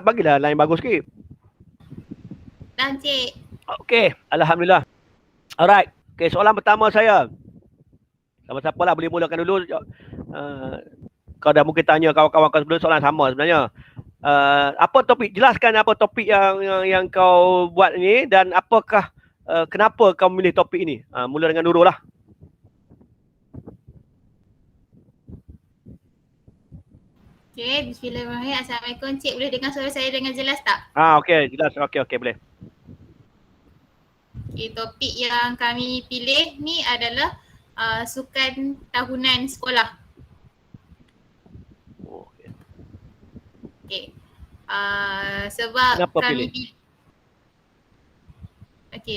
bagilah line bagus sikit. Dah, Encik. Okey, alhamdulillah. Alright. Okey, soalan pertama saya. Siapa-siapa lah boleh mulakan dulu. Kau dah mungkin tanya kawan-kawan kau sebelum, soalan sama sebenarnya. Apa topik? Jelaskan apa topik yang kau buat ni dan apakah kenapa kau memilih topik ini? Mula dengan Nurul lah. Okay, bismillahirrahmanirrahim. Assalamualaikum, Encik. Boleh dengar suara saya dengan jelas tak? Okey, jelas. Okey, boleh. Okay, topik yang kami pilih ni adalah sukan tahunan sekolah. Okay. Sebab kenapa kami pilih?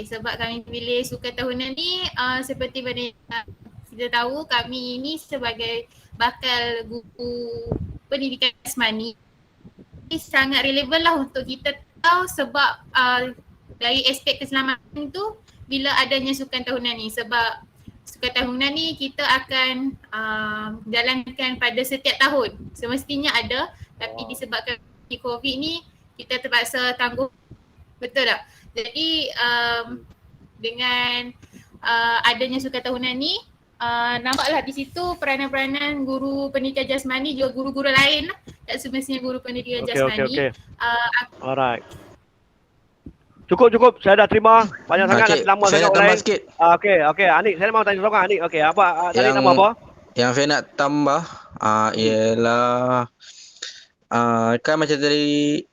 Sebab kami pilih sukan tahunan ni seperti mana kita tahu, kami ini sebagai bakal guru pendidikan jasmani sangat relevan lah untuk kita tahu sebab dari aspek keselamatan tu bila adanya sukan tahunan ni. Sebab sukan tahunan ni kita akan jalankan pada setiap tahun. Semestinya ada, tapi disebabkan COVID ni kita terpaksa tangguh. Betul tak? Jadi dengan adanya sukan tahunan ni, nampaklah di situ peranan-peranan guru pendidikan jasmani juga guru-guru lain lah. Tak semestinya guru pendidikan jasmani. Okay. Alright. Cukup. Saya dah terima. Banyak sangat dah lama saya nak tambah sikit. Okey. Anik, saya mau tanya soalan Anik. Okey, apa tadi nama apa? Yang saya nak tambah ialah kan macam tadi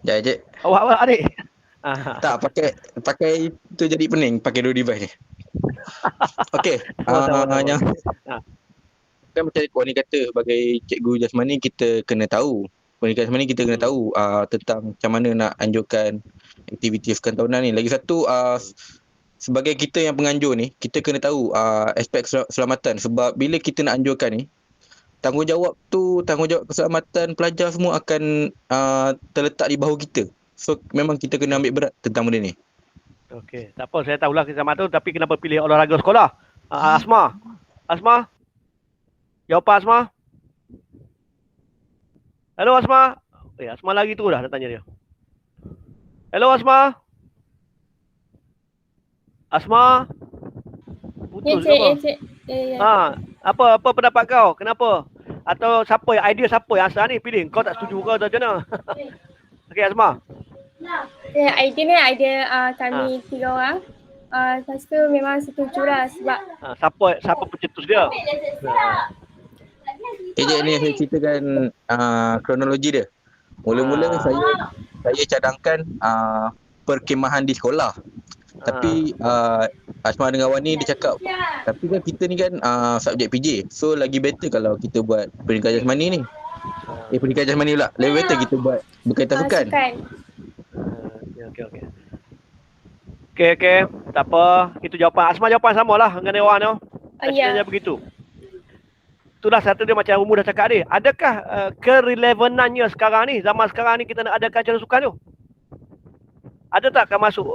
Sekejap. Awak Anik. Tak, pakai tu jadi pening, pakai dua device ni. Okey. Yang kan macam Kak ni kata, sebagai cikgu jasmani kita kena tahu. Pendidikan jasmani kita kena tahu tentang macam mana nak anjurkan aktiviti sukan tahunan ni. Lagi satu, sebagai kita yang penganjur ni, kita kena tahu aspek keselamatan. Sebab bila kita nak anjurkan ni, tanggungjawab keselamatan pelajar semua akan terletak di bahu kita. So memang kita kena ambil berat tentang benda ni. Okey, tak apa, saya tahulah keselamatan tu, tapi kenapa pilih olahraga sekolah? Asma? Jawapan Asma? Hello Asma? Asma lagi tu dah nak tanya dia. Hello Asma? Asma? Putus ke apa? Ya. Apa pendapat kau? Kenapa? Atau idea siapa yang asal ni pilih? Kau tak setuju ke atau macam mana? Okey Asma. Idea ni kami 3 orang. Lepas tu memang setuju lah sebab siapa pencetus dia? Ni saya ceritakan kronologi dia. Mula-mula saya cadangkan perkemahan di sekolah. Tapi Asma dengan Wan ni dia cakap, tapi kan kita ni kan subjek PJ. So lagi better kalau kita buat pendidikan jasmani ni. Pendidikan jasmani pula. Lebih better kita buat berkaitan sukan. Okey. Tak apa. Itu jawapan. Asma jawapan samalah dengan Wan tu. Asalnya begitu. Itulah satu dia macam Umur dah cakap ni. Adakah kerelevanannya sekarang ni, zaman sekarang ni kita nak adakan acara sukan tu? Ada tak akan masuk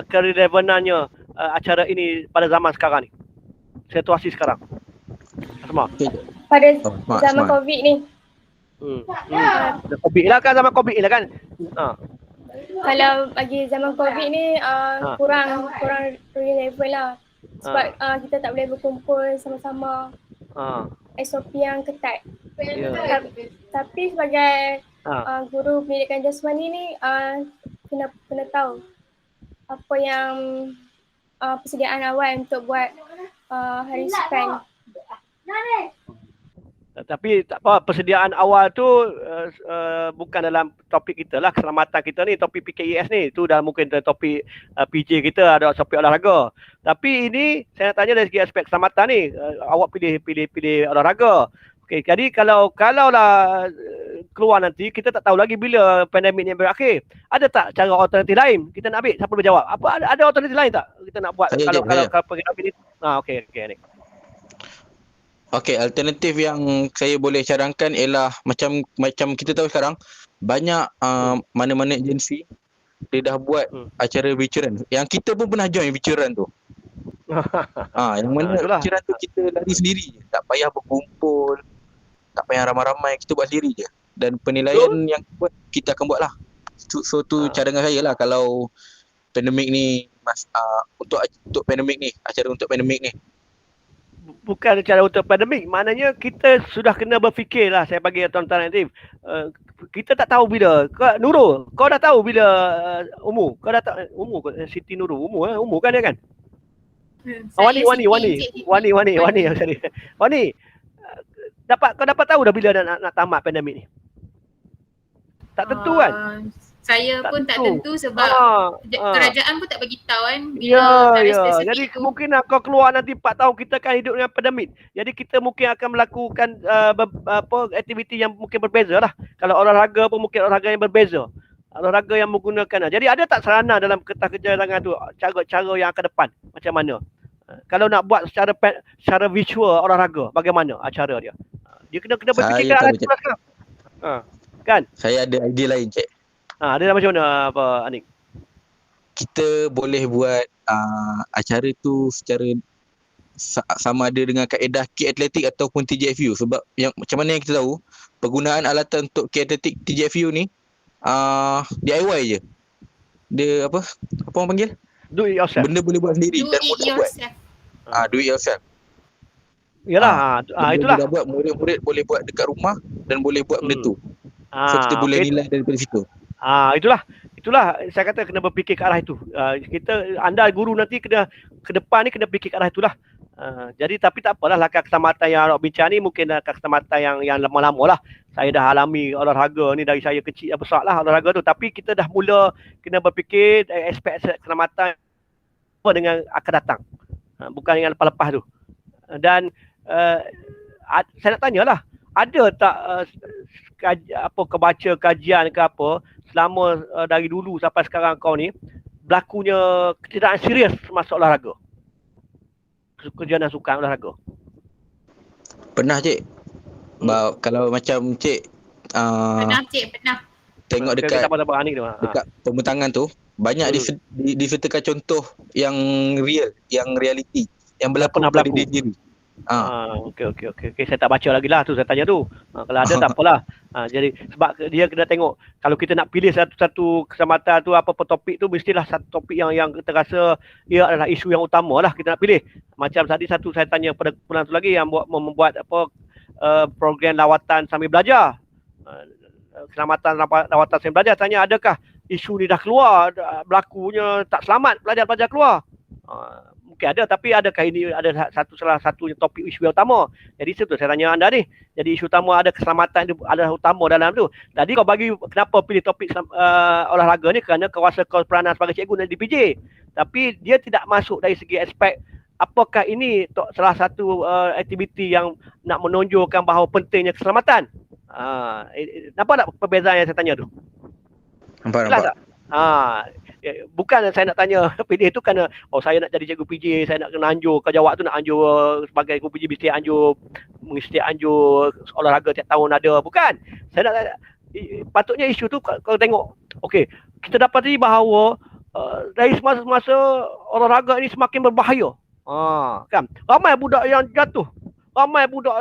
kerelevanannya acara ini pada zaman sekarang ni? Situasi sekarang. Asma. Pada zaman COVID ni. COVID lah kan, zaman COVID lah kan. Kalau bagi zaman COVID ni kurang relevan lah. Sebab kita tak boleh berkumpul sama-sama. SOP yang ketat. Tapi sebagai guru pendidikan jasmani ni kena tahu apa yang persediaan awal untuk buat hari sukan. Tapi tak apa, persediaan awal tu bukan dalam topik kita lah, keselamatan kita ni, topik PKES ni. Tu dah mungkin topik PJ kita, ada topik olahraga. Tapi ini saya nak tanya dari segi aspek keselamatan ni, awak pilih olahraga. Okey, jadi kalau lah keluar nanti, kita tak tahu lagi bila pandemik ni berakhir. Ada tak cara alternatif lain? Kita nak ambil, siapa boleh jawab? Ada alternatif lain tak kita nak buat kalau pandemik ni? Okey ni. Okey, alternatif yang saya boleh cadangkan ialah macam kita tahu sekarang banyak mana-mana agensi dia dah buat acara virtual. Yang kita pun pernah join virtual tu. Yang mana Itulah. kira tu kita lari sendiri je. Tak payah berkumpul, tak payah ramai-ramai, kita buat sendiri je. Dan penilaian yang buat, kita akan buat lah. So tu cadangan saya lah kalau pandemik ni untuk pandemik ni, acara untuk pandemik ni. Bukan cara untuk pandemik, maknanya kita sudah kena berfikir lah. Saya bagi tuan-tuan aktif, kita tak tahu bila. Nurul, kau dah tahu bila umur? Kau dah tahu umur Siti Nurul, umur kan dia kan? Wani, sorry. Wani, kau dapat tahu dah bila nak tamat pandemik ni? Tak tentu kan? Saya pun tak tentu sebab kerajaan pun tak bagi tahu kan bila tak ada ya. spesifik Jadi tu. kemungkinan kau keluar nanti 4 tahun kita akan hidup dengan pandemik. Jadi kita mungkin akan melakukan aktiviti yang mungkin berbeza lah. Kalau olahraga pun mungkin olahraga yang berbeza. Olahraga yang menggunakan. Jadi ada tak sarana dalam kertas kejarangan tu cara-cara yang akan depan macam mana? Kalau nak buat secara visual olahraga, bagaimana cara dia? Dia kena berfikir ke arah tu lah sekarang. Kan? Saya ada idea lain, Cik. Dia dah macam mana Anik? Kita boleh buat acara tu secara sama ada dengan kaedah K Atletik ataupun TJFU, sebab yang macam mana yang kita tahu penggunaan alatan untuk K Atletik TJFU ni DIY je. Dia apa orang panggil? Do it yourself. Benda boleh buat sendiri dan mudah buat. Do it yourself. Yalah, itulah. Dah buat, murid-murid boleh buat dekat rumah dan boleh buat benda tu. So kita boleh nilai daripada situ. Itulah saya kata kena berfikir ke arah itu. Anda guru nanti kena ke depan ni kena fikir ke arah itulah. Jadi tapi tak apalah, langkah keselamatan yang awak bincang ni mungkin langkah keselamatan yang lama-lama lah. Saya dah alami olahraga ni dari saya kecil besar lah olahraga tu, tapi kita dah mula kena berfikir aspek keselamatan dengan akan datang. Bukan yang lepas-lepas tu. Dan saya nak tanyalah, ada tak kebaca kajian ke apa selama dari dulu sampai sekarang kau ni berlakunya ketidakan serius masuk olahraga, kerjaan sukan olahraga? Pernah, Cik. Kalau macam Cik pernah tengok dekat dekat pembentangan tu banyak disertakan contoh yang real, yang realiti, yang berlaku pada diri sendiri. Okey, saya tak baca lagi lah tu, saya tanya tu. Kalau ada tak apalah. Jadi sebab dia kena tengok, kalau kita nak pilih satu keselamatan tu, apa-apa topik tu mestilah satu topik yang kita rasa ia adalah isu yang utama lah kita nak pilih. Macam tadi saya tanya pada kumpulan tu lagi yang membuat program lawatan sambil belajar. Keselamatan lawatan sambil belajar, tanya adakah isu ni dah keluar, berlakunya tak selamat pelajar-pelajar keluar. Mungkin ada, tapi adakah ini ada salah satu topik isu yang utama? Jadi situ saya tanya anda ni. Jadi isu utama ada keselamatan itu adalah utama dalam tu. Tadi kau bagi kenapa pilih topik olahraga ni, kerana kau rasa kau peranan sebagai cikgu di PJ. Tapi dia tidak masuk dari segi aspek apakah ini salah satu aktiviti yang nak menonjolkan bahawa pentingnya keselamatan. Nampak tak perbezaan yang saya tanya tu? Nampak. Bukan saya nak tanya pilih tu kerana saya nak jadi cikgu PJ, saya nak kena anjur, kau jawab tu nak anjur sebagai cikgu PJ mesti anjur olahraga tiap tahun ada, bukan. Saya nak patutnya isu tu kau tengok. Okey, kita dapati bahawa dari semasa olahraga ini semakin berbahaya. Kan? Ramai budak yang jatuh. Ramai budak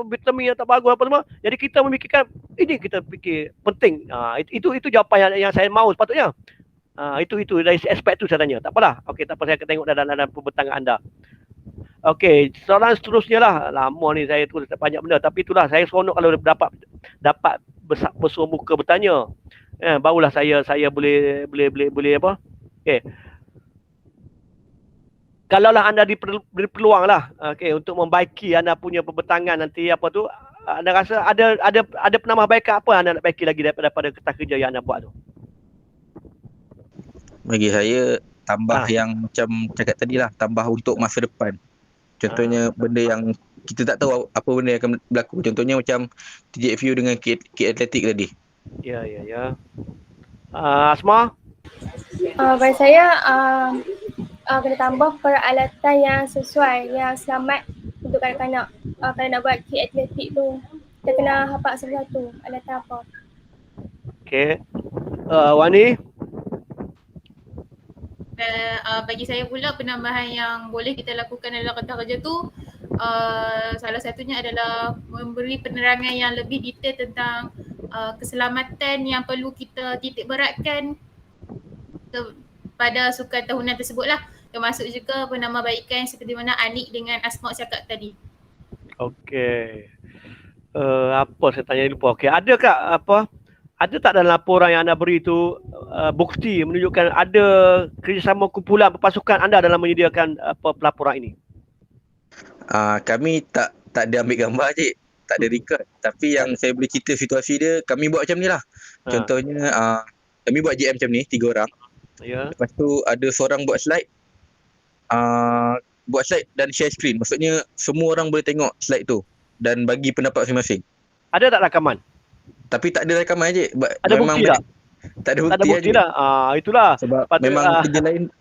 vitamin yang tak bagus apa semua. Jadi kita memikirkan ini, kita fikir penting. Itu jawapan yang saya mahu sepatutnya. Itu dari aspek tu saya tanya. Tak apalah. Okey, tak apa, saya akan tengok dalam pembentangan anda. Okey, soalan seterusnya lah. Lama ni saya tulis banyak benda, tapi itulah saya seronok kalau dapat bersuara muka bertanya. Barulah saya boleh apa? Okey. Kalaulah anda diberi peluang lah, untuk membaiki anda punya pembentangan nanti apa tu, anda rasa ada penambahbaikan apa anda nak baiki lagi daripada kertas kerja yang anda buat tu? Bagi saya tambah yang macam cakap tadi lah, tambah untuk masa depan. Contohnya benda yang kita tak tahu apa benda yang akan berlaku. Contohnya macam TJFU dengan K Atletik tadi. Ya. Asma? Bagi saya kena tambah peralatan yang sesuai, yang selamat untuk kanak-kanak. Kalau nak buat K Atletik tu, kita kena hafal satu-satu alatan apa. Okey. Wani? Bagi saya pula penambahan yang boleh kita lakukan dalam Akta Kerja tu salah satunya adalah memberi penerangan yang lebih detail tentang keselamatan yang perlu kita titik beratkan pada sukan tahunan tersebut lah. Termasuk juga penambahbaikan seperti mana Anik dengan Asma cakap tadi. Okey. Apa saya tanya lupa. Okey, ada tak dalam laporan yang anda beri tu bukti menunjukkan ada kerjasama kumpulan berpasukan anda dalam menyediakan pelaporan ini? Kami tak ada ambil gambar je, tak ada record. Tapi yang saya boleh cerita situasi dia, kami buat macam ni lah. Contohnya kami buat JM macam ni, 3 orang. Ya. Lepas tu ada seorang buat slide, dan share screen. Maksudnya semua orang boleh tengok slide tu dan bagi pendapat masing-masing. Ada tak rakaman? Tapi tak ada rakaman je. Ada bukti tak? Tak ada Tak ada bukti bukti je. lah. Itulah. Sebab memang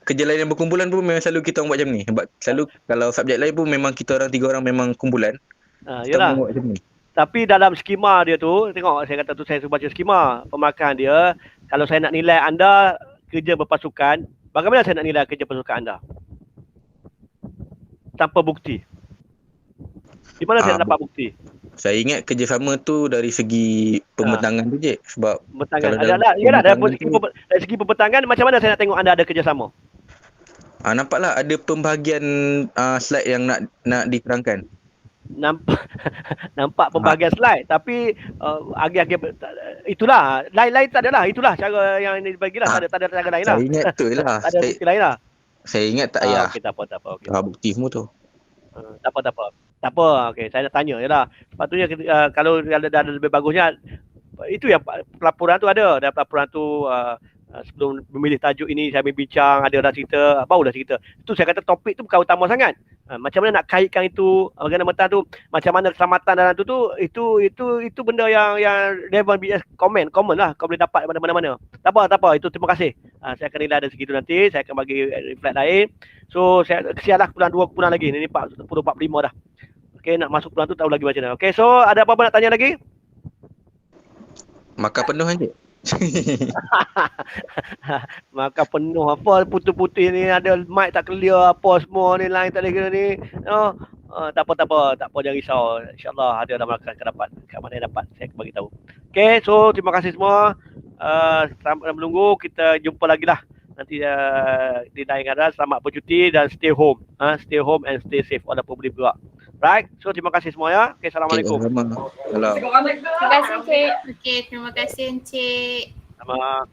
kerja lain yang berkumpulan pun memang selalu kita orang buat macam ni. Sebab selalu kalau subjek lain pun memang kita orang 3 orang memang kumpulan. Kita Yalah. buat macam ni. Tapi dalam skema dia tu, tengok saya kata tu saya baca skema pemakan dia. Kalau saya nak nilai anda kerja berpasukan, bagaimana saya nak nilai kerja pasukan anda? Tanpa bukti. Di mana saya dapat bukti? Saya ingat kerjasama tu dari segi pembentangan tu je. Sebab Pembentangan. Dari segi pembentangan, macam mana saya nak tengok anda ada kerjasama? Nampaklah ada pembahagian slide yang nak diterangkan. Nampak pembahagian slide, tapi agak-agak itulah lain-lain tak adalah, itulah cara yang ini dibagilah, tak ada cara lain lah. Saya ingat tu lah. Tak ada bukti lain lah. Saya ingat tak payah. Okey, tak apa. Okay. Bukti semua tu. Tak apa. Okey, saya nak tanya jelah. Sepatutnya kalau ada lebih bagusnya itu yang pelaporan tu ada. Dan pelaporan tu sebelum memilih tajuk ini saya bincang, ada dah cerita, barulah cerita. Itu saya kata topik tu bukan utama sangat. Macam mana nak kaitkan itu, bagaimana tu, macam mana keselamatan dalam itu benda yang relevant BS common lah, kau boleh dapat mana-mana. Tak apa, itu terima kasih. Saya akan nilai dari segitu nanti, saya akan bagi reflect lain. So saya kesianlah bulan lagi, ini 10:45 dah. Okey, nak masuk bulan tu tahu lagi macam mana. Okey, so ada apa-apa nak tanya lagi? Makan penuh aja. Maka penuh apa putih-putih ni, ada mic tak clear apa semua ni, lain tak ada kena ni. Tak apa jangan risau. InsyaAllah ada dalam akan dapat. Kat mana yang dapat saya akan bagi tahu. Okay, so terima kasih semua. Selamat menunggu, kita jumpa lagi lah nanti di lain kali. Selamat bercuti dan stay home. Stay home and stay safe walaupun boleh bergerak. Right, so terima kasih semua ya. Okay, Assalamualaikum. Salam. Terima kasih, Cik. Okey, terima kasih Encik. Sama.